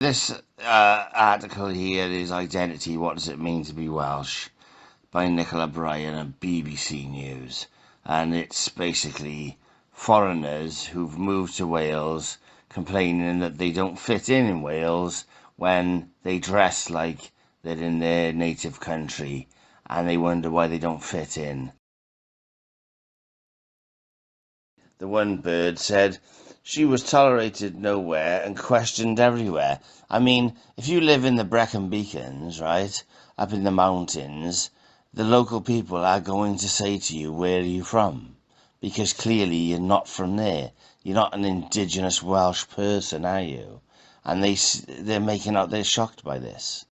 This article here is Identity, What Does It Mean to be Welsh? By Nicola Bryan of BBC News. And it's basically foreigners who've moved to Wales complaining that they don't fit in Wales when they dress like they're in their native country, and they wonder why they don't fit in. The one bird said she was tolerated nowhere and questioned everywhere. I mean, if you live in the Brecon Beacons, right, up in the mountains, the local people are going to say to you, where are you from? Because clearly you're not from there. You're not an indigenous Welsh person, are you? And they're making out they're shocked by this.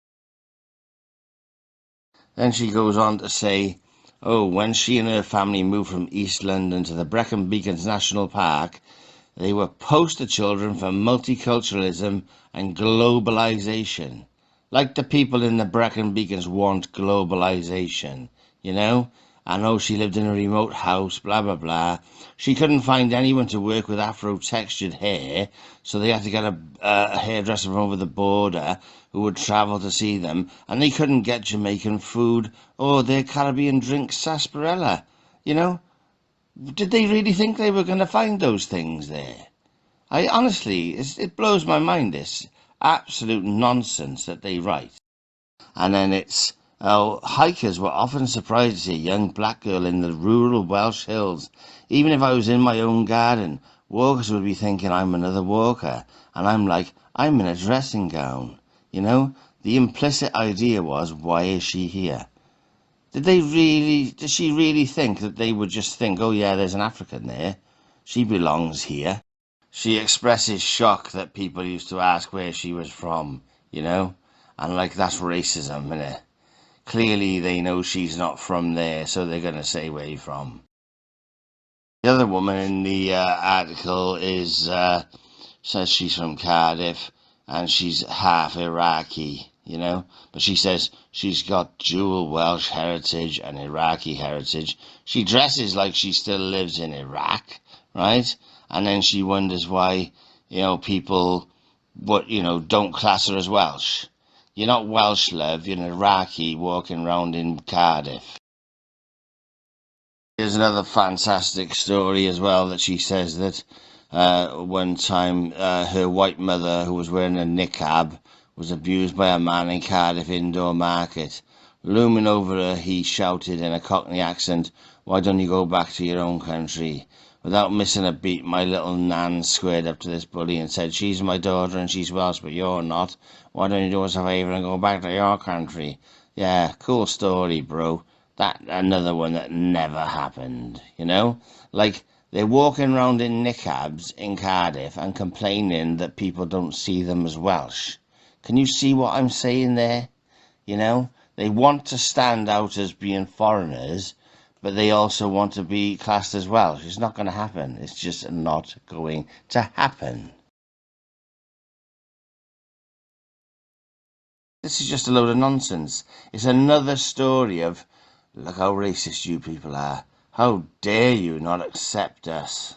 Then she goes on to say, oh, when she and her family moved from East London to the Brecon Beacons National Park, they were poster children for multiculturalism and globalization. Like the people in the Brecon Beacons want globalization, you know? I know she lived in a remote house, blah, blah, blah. She couldn't find anyone to work with Afro-textured hair, so they had to get a hairdresser from over the border who would travel to see them, and they couldn't get Jamaican food or their Caribbean drink sarsaparilla, you know? Did they really think they were going to find those things there? I honestly, it blows my mind, this absolute nonsense that they write. And then it's, oh, hikers were often surprised to see a young black girl in the rural Welsh hills. Even if I was in my own garden, walkers would be thinking I'm another walker. And I'm like, I'm in a dressing gown. You know, the implicit idea was, why is she here? Did she really think that they would just think, oh yeah, there's an African there, she belongs here? She expresses shock that people used to ask where she was from, you know? And like, that's racism, innit? Clearly they know she's not from there, so they're going to say where you're from. The other woman in the article says she's from Cardiff, and she's half Iraqi, you know, but she says she's got dual Welsh heritage and Iraqi heritage. She dresses like she still lives in Iraq, right? And then she wonders why, you know, people don't class her as Welsh. You're not Welsh, love, you're an Iraqi walking around in Cardiff. Here's another fantastic story as well, that she says that one time her white mother, who was wearing a niqab, was abused by a man in Cardiff indoor market. Looming over her, he shouted in a Cockney accent, why don't you go back to your own country? Without missing a beat, my little Nan squared up to this bully and said, she's my daughter and she's Welsh, but you're not. Why don't you do us a favour and go back to your country? Yeah, cool story, bro. That another one that never happened, you know? Like, they're walking around in niqabs in Cardiff and complaining that people don't see them as Welsh. Can you see what I'm saying there? You know? They want to stand out as being foreigners, but they also want to be classed as Welsh. It's not going to happen. It's just not going to happen. This is just a load of nonsense. It's another story of, look how racist you people are. How dare you not accept us?